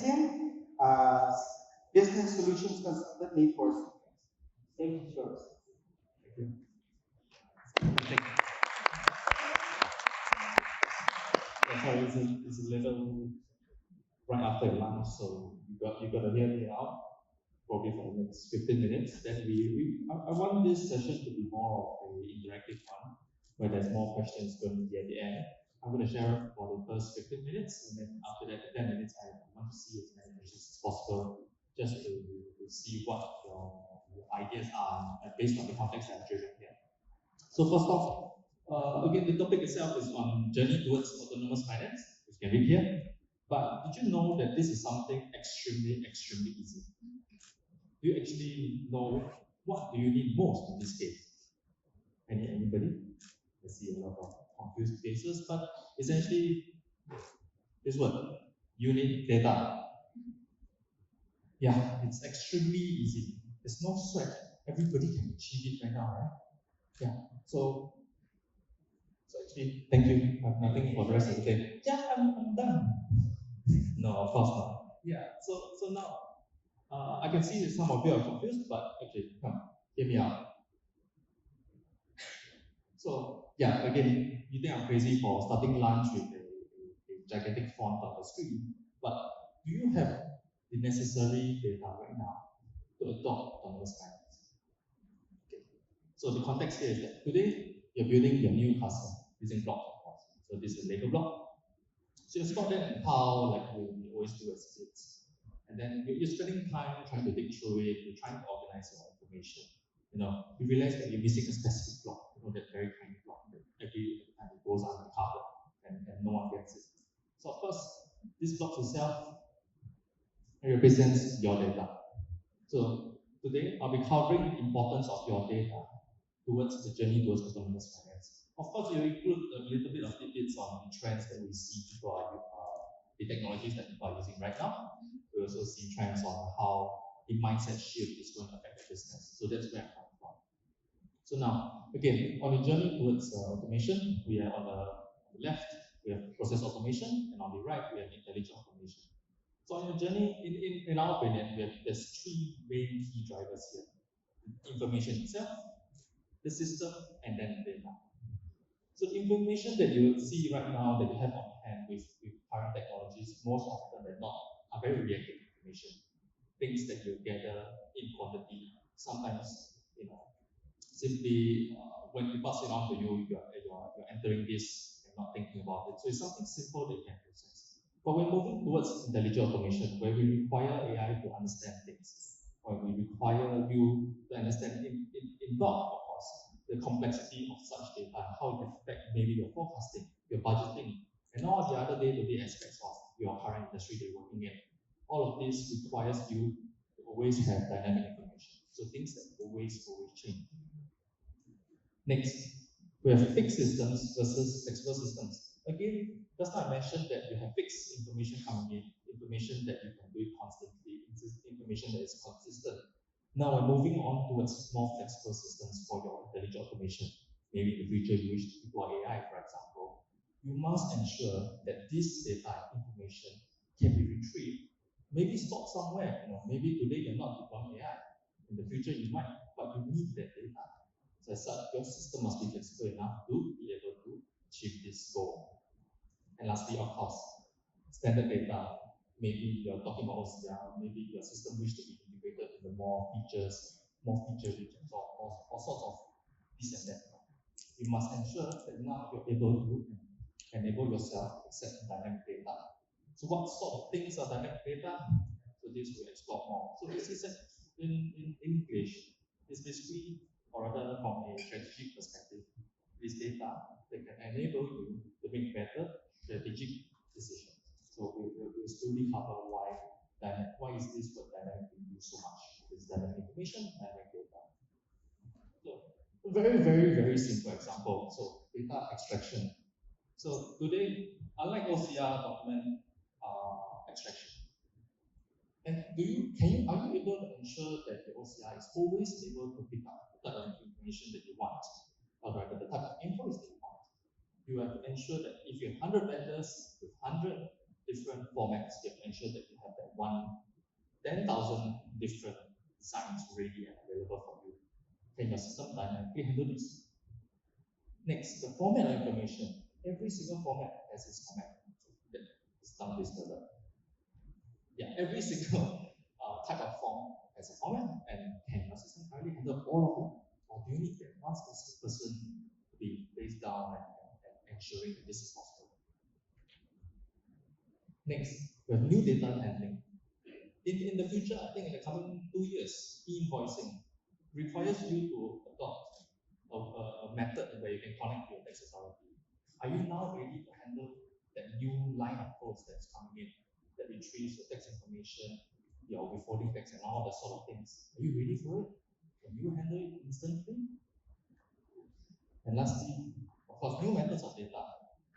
Tim, Business Solutions Consultant Lead for Symtrax. Thank you, sir. Sorry, it's a little right after lunch, so you got to hear me out probably for the next 15 minutes. Then I want this session to be more of an interactive one, where there's more questions going to be at the end. I'm going to share for the first 15 minutes, and then after that, 10 minutes, I want to see as many questions as possible, just to see what your ideas are based on the context I'm sharing here. So first off, again, the topic itself is on journey towards autonomous finance, which you can read here. But did you know that this is something extremely easy? Do you actually know what do you need most in this case? Anybody? I see a lot of confused faces, but essentially, this word, you need data. Yeah, it's extremely easy. There's no sweat. Everybody can achieve it right now, right? Yeah. So actually, thank you. I have nothing for the rest of the day. Yeah, I'm done. No, of course not. Yeah. So now I can see that some of you are confused, but actually, come, hear me out. So yeah, again, you think I'm crazy for starting lunch with a gigantic font on the screen, but do you have the necessary data right now to adopt autonomous finance? Okay. So the context here is that today you're building your new custom using blocks, of course. So this is a Lego block. So you store that in a pile like we always do as kids. And then you're spending time trying to dig through it, you're trying to organize your information. You realize that you're missing a specific block, that very tiny block that every time it goes under the carpet and no one gets it. So of course, this block itself represents your data. So today I'll be covering the importance of your data towards the journey towards autonomous finance. Of course, you include a little bit of tidbits on the trends that we see people are the technologies that people are using right now. We also see trends on how the mindset shift is going to affect the business. So that's where I'm coming from. So now, again, on the journey towards automation, we are on the left, we have process automation, and on the right, we have intelligent automation. So on your journey, in our opinion, there's three main key drivers here. Information itself, the system, and then the data. So the information that you see right now that you have on hand with current technologies, most often than not, are very reactive information. Things that you gather in quantity. Sometimes, simply when you pass it on to you, you're entering this and not thinking about it. So it's something simple that you can process. But we're moving towards intelligent automation, where we require AI to understand things, where we require you to understand in bulk, of course, the complexity of such data, how it affects maybe your forecasting, your budgeting, and all the other day-to-day aspects of your current industry that you're working in. All of this requires you to always have dynamic information. So things that always change. Next, we have fixed systems versus flexible systems. Again, just now I mentioned that you have fixed information coming in, information that you can do it constantly, information that is consistent. Now we're moving on towards more flexible systems for your intelligent automation. Maybe in the future you wish to deploy AI, for example. You must ensure that this data information can be retrieved, maybe stored somewhere. Maybe today you're not deploying AI. In the future you might, but you need that data. So as such, your system must be flexible enough to be able to achieve this goal. And lastly, of course, standard data. Maybe you're talking about OCR, maybe your system wish to be integrated into more feature regions, or sorts of this and that. You must ensure that now you're able to enable yourself to accept dynamic data. So what sort of things are dynamic data? So this we'll explore more. So this is in English, it's basically, or rather from a strategic perspective, this data that can enable you to make better strategic decisions. So we'll slowly cover why is this word dynamic being used so much? It's dynamic information, dynamic data. So a very, very, very simple example. So data extraction. So today, unlike OCR document extraction, and are you able to ensure that the OCR is always able to pick up the type of information that you want, or rather the type of info that you want? You have to ensure that if you have 100 vendors with 100 different formats, you have to ensure that you have that 10,000 different designs ready and available for you. Can your system dynamically handle this? Next, the format of information. Every single format has its format. It's done this further. Yeah, every single type of form has a format, and can your system currently handle all of them? Or do you need that one specific person to be placed down and ensuring that this is possible? Next, we have new data handling. In the future, I think in the coming 2 years, e-invoicing requires you to adopt a method where you can connect to your tax authority. Are you now ready to handle that new line of codes that's coming in, that retrieves your tax information, your withholding tax, and all that sort of things? Are you ready for it? Can you handle it instantly? And lastly, of course, new methods of data.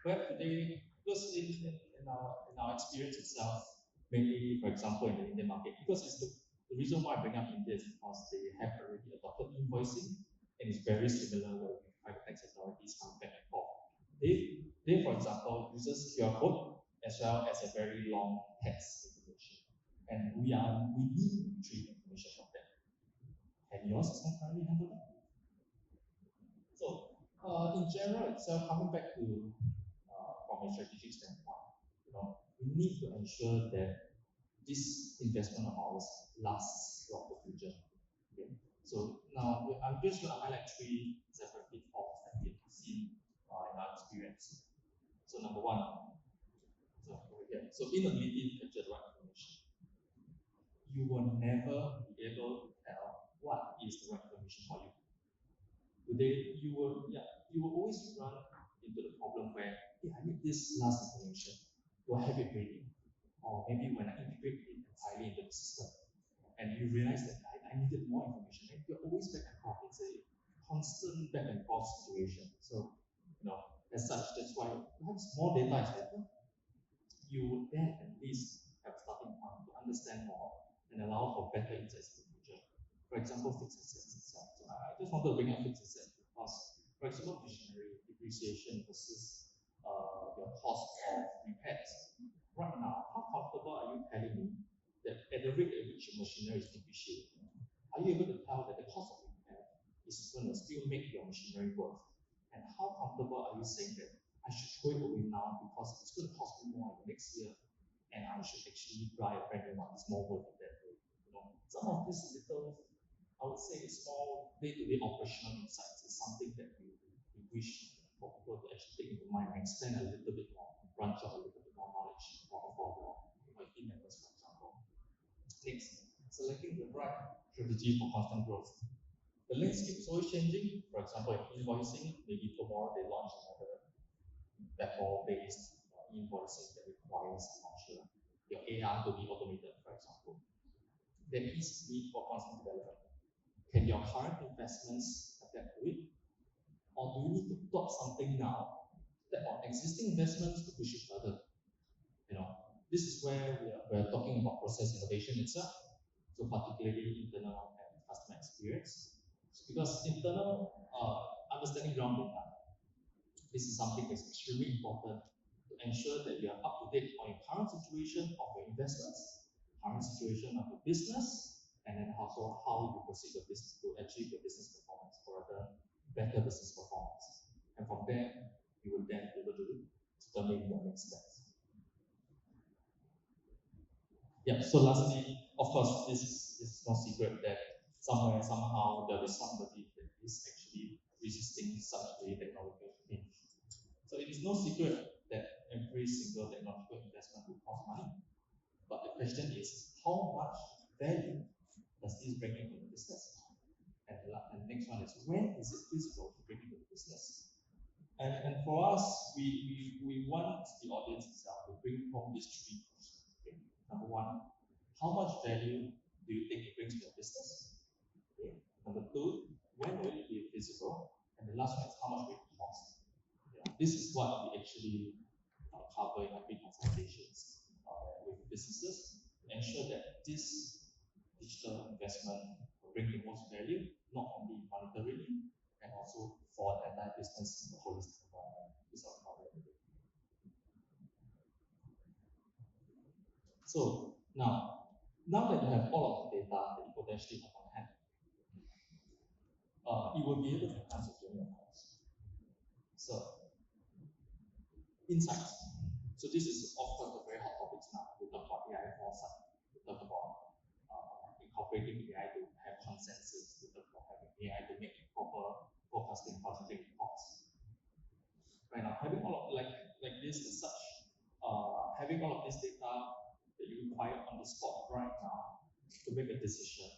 Where today, because in our experience itself, mainly, for example, in the Indian market, because it's the reason why I bring up India is because they have already adopted invoicing, and it's very similar where private tax authorities come back and forth. They, for example, uses QR code as well as a very long text information. And we need to retrieve information from them. Can your system currently handle that? So in general itself, coming back to from a strategic standpoint, we need to ensure that this investment of ours lasts throughout the future. Okay. So now I'm just going to highlight 3 separate pitfalls that we have seen in our experience. So number 1, so inability to capture the right information. You will never be able to tell what is the right information for you. Today, you will always run into the problem where, hey, I need this last information. Do I have it ready? Or maybe when I integrate it entirely into the system, and you realize that I needed more information, and you're always back and forth. It's a constant back and forth situation. So, as such, that's why perhaps more data is better. You would then at least have a starting point to understand more and allow for better insights in the future. For example, fixed assets itself. So I just wanted to bring up fixed assets because, for example, machinery depreciation versus your cost of repairs. Right now, how comfortable are you telling me that at the rate at which your machinery is depreciating, are you able to tell that the cost of repair is going to still make your machinery work? And how comfortable are you saying that I should throw it away now because it's going to cost me more in the next year, and I should actually buy a brand new one? It's more worth it that way. Some of these little, I would say, small day-to-day operational insights is something that we wish for people to actually take into mind and expand a little bit more, branch out a little bit more knowledge for your team members, for example. Next, selecting the right strategy for constant growth. The landscape is always changing. For example, in invoicing, maybe tomorrow they launch another backball-based invoicing that requires, I'm not sure, your AR to be automated, for example. There is need for constant development. Can your current investments adapt to it? Or do you need to adopt something now that on existing investments to push it further? This is where we're talking about process innovation itself. So particularly internal and customer experience. Because internal understanding ground data, this is something that's extremely important to ensure that you are up to date on your current situation of your investments, current situation of your business, and then also how you proceed your business to achieve your business performance, or rather better business performance. And from there, you will then be able to determine your next steps. Yeah, so lastly, of course, this is no secret that somewhere, somehow, there is somebody that is actually resisting such a technological change. So it is no secret that every single technological investment will cost money. But the question is, how much value does this bring into the business? And the next one is, when is it feasible to bring into the business? And for us, we want the audience itself to bring home these 3 questions. Okay? Number 1, how much value do you think it brings to your business? Okay. Number 2, when will it be feasible? And the last one is, how much will it cost? This is what we actually cover in our big consultations with businesses to ensure that this digital investment will bring the most value, not only monetarily, and also for the entire business in the holistic environment. This is our cover. So Now that you have all of the data that you potentially have on hand, it will be able to answer your calls. So, insights. So this is of course the very hot topics now. We talk about AI foresight. We talk about incorporating AI to have consensus. We talk about having AI to make proper forecasting, budgeting reports. Right now, having all of like this as such, having all of this data that you require on the spot right now to make a decision,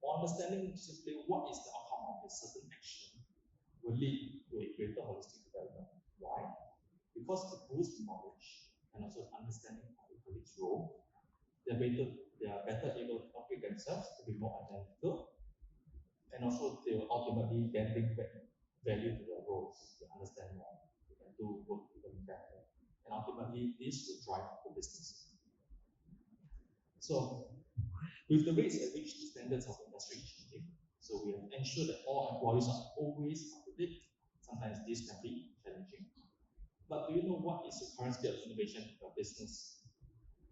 or understanding simply what is the outcome of a certain action will lead to a greater holistic development. Why? Because it boosts knowledge and also understanding of the colleague's role. They are better able to upgrade themselves to be more identical, and also they will ultimately then bring back value to their roles. They understand more, they can do work even better, and ultimately this will drive the business. So, with the rates at which the standards of industry is changing, so we have ensured that all employees are always up to date. Sometimes this can be challenging. But do you know what is the current state of innovation in your business?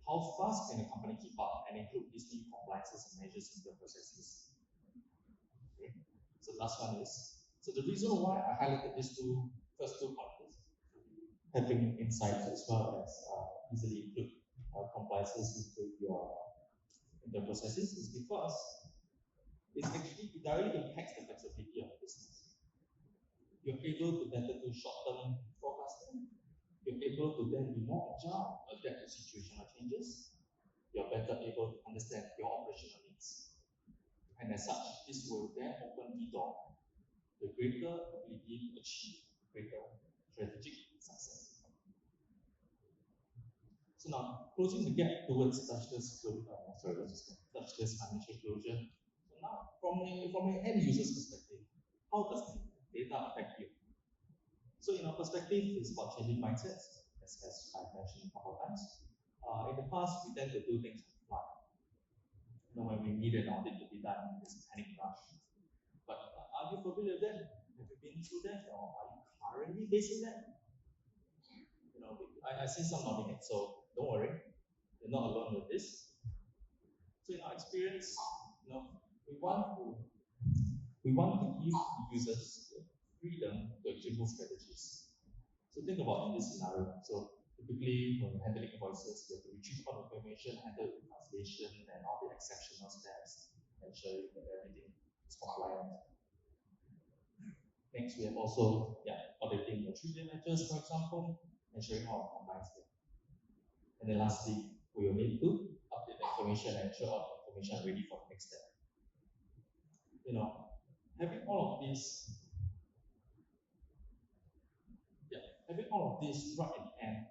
How fast can a company keep up and include these new compliances and measures in their processes? Okay. So last one is, so the reason why I highlighted these first two pointers, having insights as well as easily include compliances into the processes is because it directly impacts the flexibility of the business. You're able to better do short-term forecasting. You're able to then be more agile, adapt to situational changes. You're better able to understand your operational needs. And as such, this will then open the door to greater ability to achieve greater strategic success. So now, closing the gap towards touchless financial closure. So now, from an end user's perspective, how does the data affect you? So in our perspective, it's about changing mindsets, as I've mentioned a couple of times. In the past, we tend to do things on the fly. When we need an audit to be done, there's a panic rush. But are you familiar with that? Have you been through that, or are you currently facing that? I see some nodding heads, so don't worry, you're not alone with this. So in our experience, we want to give users the freedom to actually move strategies. So think about in this scenario. So typically, when you're handling invoices, you have to retrieve all the information, handle reconciliation, and all the exceptional steps, ensuring that everything is compliant. Next, we have also auditing your 3-day ledgers, for example, ensuring all compliance there. And then lastly, we will need to update the information and ensure all the information are ready for the next step. Having all of this right at the end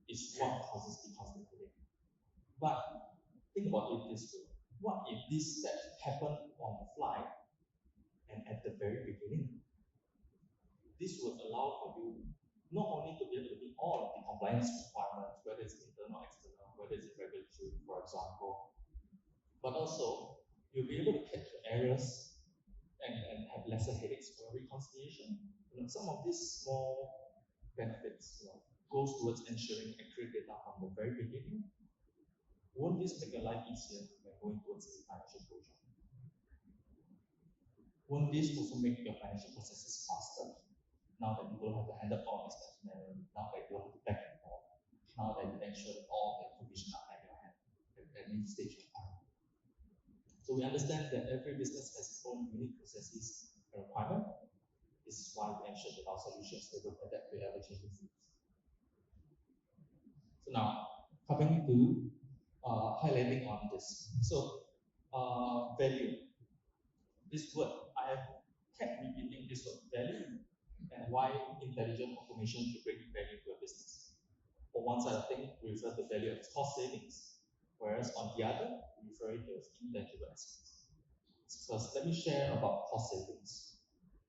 is what causes the constant delay. But think about it this way. What if these steps happen on the fly and at the very beginning? This will allow for you not only to be able to meet all of the compliance requirements, whether it's internal, external, whether it's regulatory, for example, but also you'll be able to catch the errors and have lesser headaches for reconciliation. Some of these small benefits goes towards ensuring accurate data from the very beginning. Won't this make your life easier when going towards the financial closure? Won't this also make your financial processes faster? Now that you don't have to handle all these steps manually, now that you don't have to back and forth, now that you ensure that all the information are at your hand at any stage of time. So we understand that every business has its own unique processes and requirements. This is why we ensure that our solutions are able to adapt to ever-changing needs. So now, coming to highlighting on this. So, value. This word, I have kept repeating this word, value, and why intelligent automation should bring value to a business. On one side of things, we refer to value as cost savings, whereas on the other, we refer it as intangible assets. First, let me share about cost savings.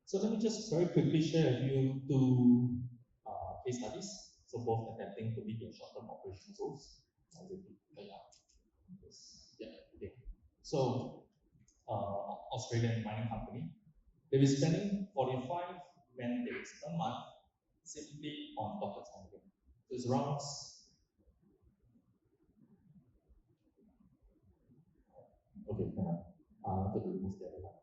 So let me just very quickly share with you two case studies. So both attempting to meet your short-term operational goals. So Australian mining company, they were spending 45 man days a month simply on docket handling. So it's around Okay, never mind. I wanted to remove that one.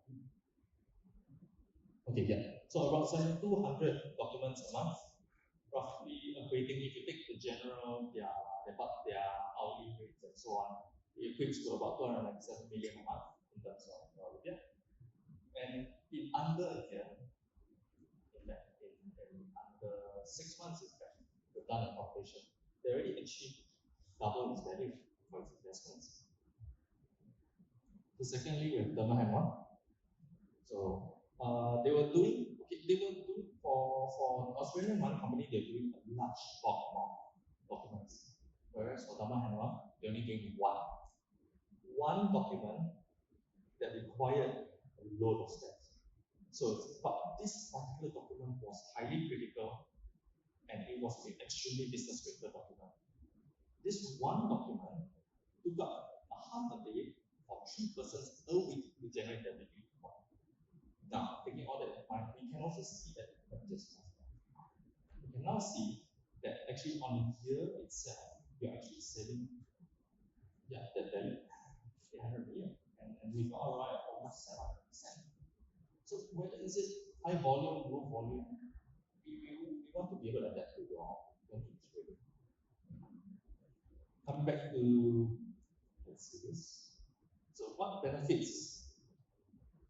Okay, yeah. So around 7,200 documents a month, roughly equating, if you take the general, their hourly rates and so on, it equates to about 297 million a month in terms of rupiah. And in under a year, in fact, in under 6 months, in fact, we've done a calculation. They already achieved double its value for its investments. So secondly, we have Thermal one. So they were doing for an Australian one company, they're doing a large bulk amount of documents. Whereas for Thermal Hanwha, they only gave me one document that required a load of steps. But this particular document was highly critical and it was an extremely business critical document. This one document took up a half a day for 3 persons a week to generate that review report. Now, taking all that in mind, we can also see that we can now see that actually on a year itself, we are actually selling that value 800 million and we got a ROI of almost 700%. So whether is it high volume, low volume, we want to be able to adapt to your trading. Coming back to, let's see this. So what benefits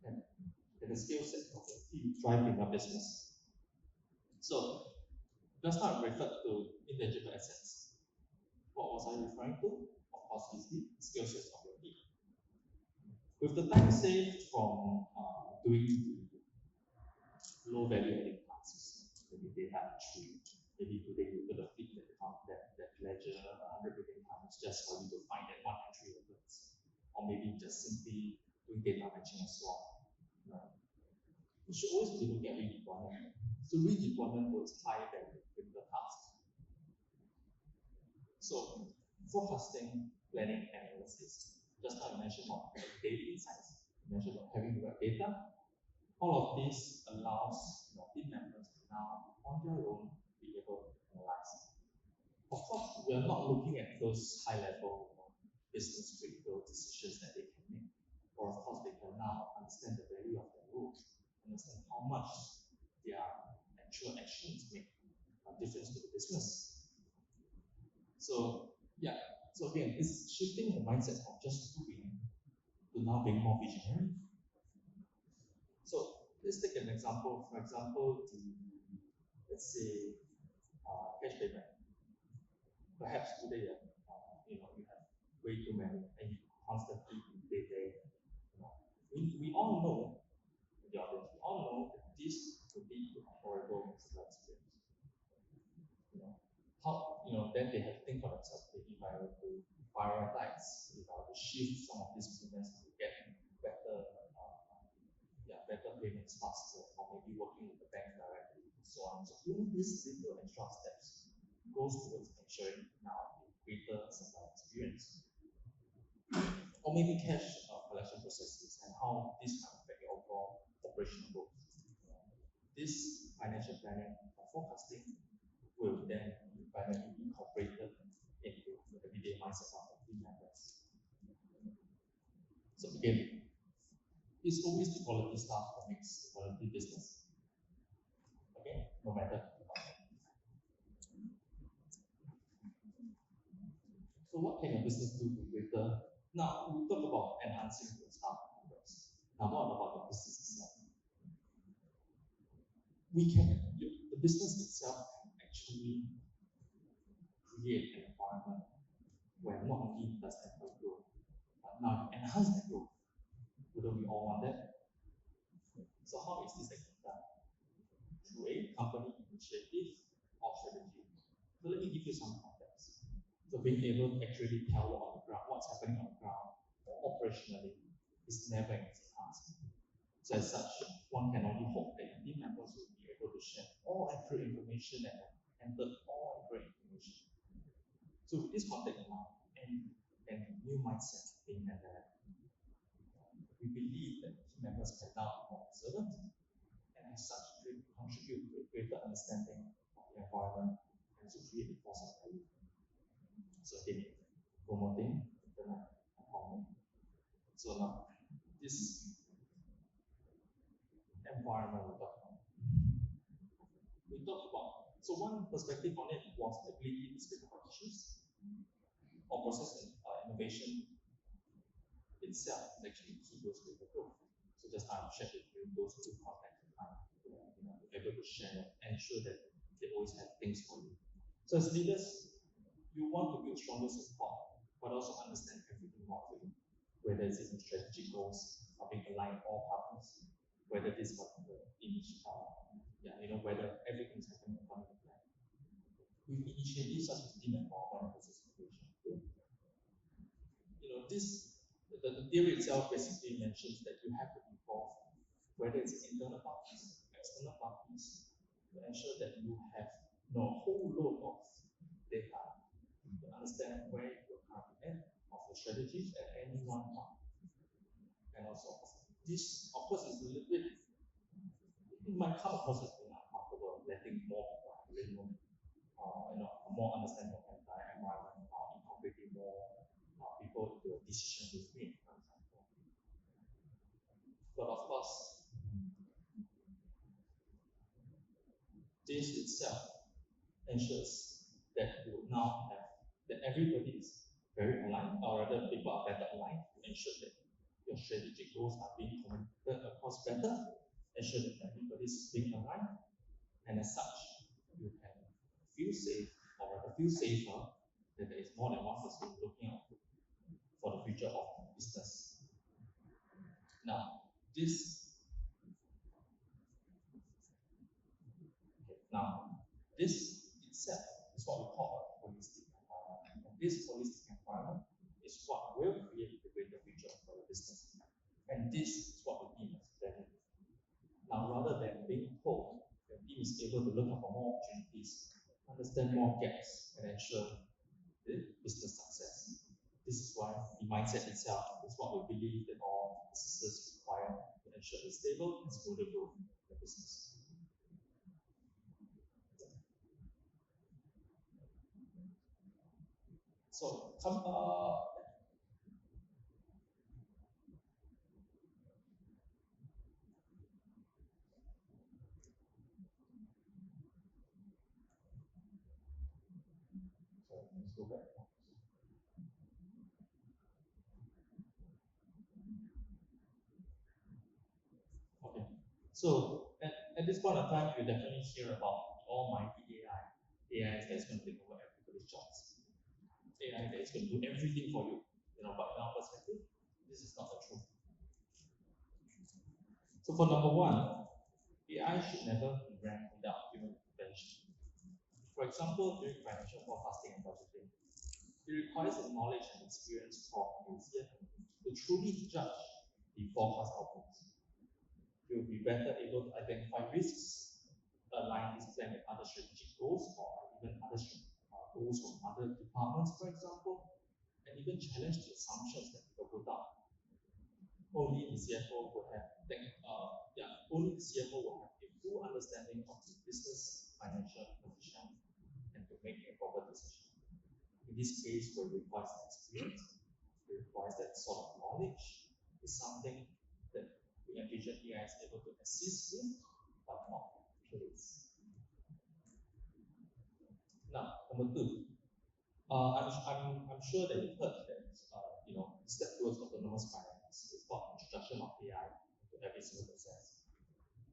and the skill set of the team driving our business? So just now I referred to intangible assets. What was I referring to? Of course, is the skill sets of your team. With the time saved from doing low value adding tasks, maybe data entry, maybe today you could have clicked that ledger 100 billion times just for you to find that one entry reference, or maybe just simply doing data matching and so on. You should always be looking at redeployment. So redeployment was high value critical task. So forecasting, planning, and analysis. Just now I mentioned about daily insights, I mentioned about having the right data. All of this allows team members to now, on their own, be able to analyze. Of course, we are not looking at those high-level business critical decisions that they can make. Or of course, they can now understand the value of their role, understand how much their actual actions make a difference to the business. So again, it's shifting the mindset from just doing to now being more visionary. So let's take an example. For example, let's say cash payment. Perhaps today, you have way too many, and you constantly pay there. We all know, the audience, we all know that this could lead to a horrible customer experience. Then they have to think for themselves, if I were to prioritize, if I were to shift some of these payments to get better payments faster, or maybe working with the bank directly, and so on. So doing these little extra steps goes towards ensuring now a greater supply experience. Or maybe cash collection processes and how this can affect your overall operational goals. This financial planning and forecasting will then finally be incorporated into the everyday mindset of the team members. So again, it's always the quality staff that makes the quality business. Okay, no matter. So what can your business do to greater? Now we talk about enhancing the staff numbers. Now what about the business itself? The business itself can actually create an environment where not only does employee grow, but now enhance that growth. Wouldn't we all want that? So how is this actually done? Through a company initiative or strategy. So let me give you some context. So being able to actually tell on the ground what's happening on the ground operationally is never an easy task. So as such, one can only hope that your team members will be able to share all accurate information and enter all accurate information. So with this context in mind and new mindset being that we believe that team members can now be more observant and as such contribute to a greater understanding of the environment and to create a force of value. So again, promoting internal empowerment. So now, this environment we talked about. So one perspective on it was ability to speak about issues or process innovation itself actually key goes with the growth. So just now I shared with you those two contacts in mind, able to share, ensure that they always have things for you. So as leaders, you want to build stronger support, but also understand everything more fully. Whether it's in strategic goals, being aligned all partners, whether this particular image, whether everything is happening according to plan. With initiatives such as team involvement and participation, the theory itself basically mentions that you have to involve, whether it's internal parties, external parties, to ensure that you have a whole load of data to understand where you're currently at of the strategies at any one point. And also, this, of course, is a little bit, it might come across as being uncomfortable, letting more people have a little more understanding of the entire environment, incorporating more people into a decision making, for example. But of course, this itself ensures that you now have that everybody is very aligned, or rather people are better aligned to ensure that your strategic goals are being communicated across better, ensure that everybody is being aligned, and as such, you can feel safe, or rather feel safer that there is more than one person looking out for the future of the business. Now, this itself is what we call a holistic environment. And this holistic environment is what will create the greater future for the business. And this is what the team is planning. Now, rather than being told, the team is able to look out for more opportunities, understand more gaps, and ensure the business success. This is why the mindset itself is what we believe that all businesses require to ensure a stable and smoother growth in the business. So some let's go back. Okay. So at this point of time, you definitely hear about the almighty AI. AI that is going to take over everybody's jobs. AI that is going to do everything for you. But in our perspective, this is not the truth. So for number one, AI should never be ran without human intervention. For example, during financial forecasting and budgeting, it requires the knowledge and experience from the CFO to truly judge the forecast outputs. You will be better able to identify risks, align this plan with other strategic goals, or even other goals from other departments, for example, and even challenge the assumptions that people put out. Only the CFO will have a full understanding of the business financial position and to make a proper decision. In this case, where it requires experience, it requires that sort of knowledge, is something that we envision AI is able to assist in, but not replace. Now, number two, I'm sure that you've heard that step towards autonomous finance is about introduction of AI to every single process.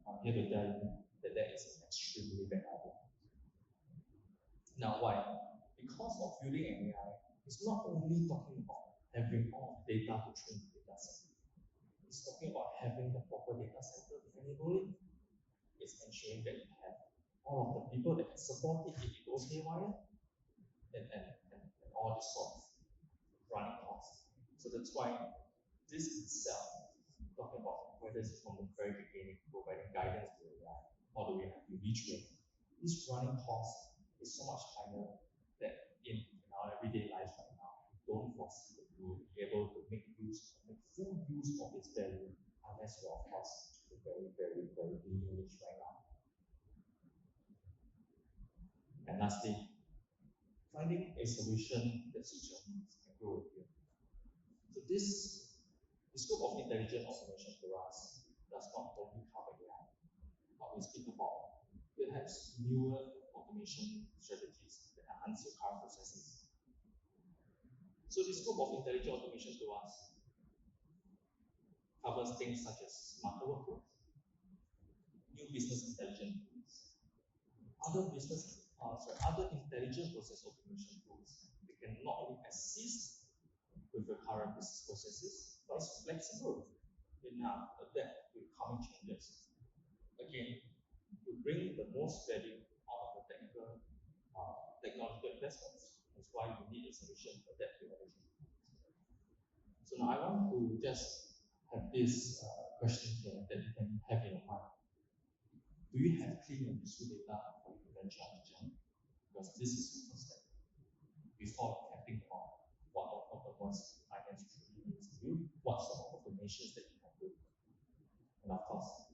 I'm here to tell you that is an extremely bad idea. Now, why? Because of building an AI, it's not only talking about having all the data to train the data set. It's talking about having the proper data center to enable it. It's ensuring that you have all of the people that can support it if it goes haywire, and all this sort of running costs. So that's why this itself, talking about whether it's from the very beginning, providing guidance to AI, all the way have to retrain. This running cost is so much higher that in our everyday lives right now, don't foresee that you will be able to make full use of its value unless you're, of course, very, very, very leading edge right now. And lastly, finding a solution that suits your needs and grow with you. So this The scope of intelligent automation for us does not only cover AI, but we speak about perhaps newer automation strategies that enhance your current processes. So the scope of intelligent automation to us covers things such as smarter workflows, new business intelligence tools, other intelligent process automation tools that can not only assist with your current business processes, but it's flexible enough to adapt to coming changes. Again, to bring the most value out of the technological investments. That's why you need a solution to adapt to everything. So now I want to just have this question here that you can have in your mind. Do you have clean and useful data for your venture journey? Because this is the first step. Before you can think about what autonomous finance truly means to you, what sort of automations that you can do. And of course,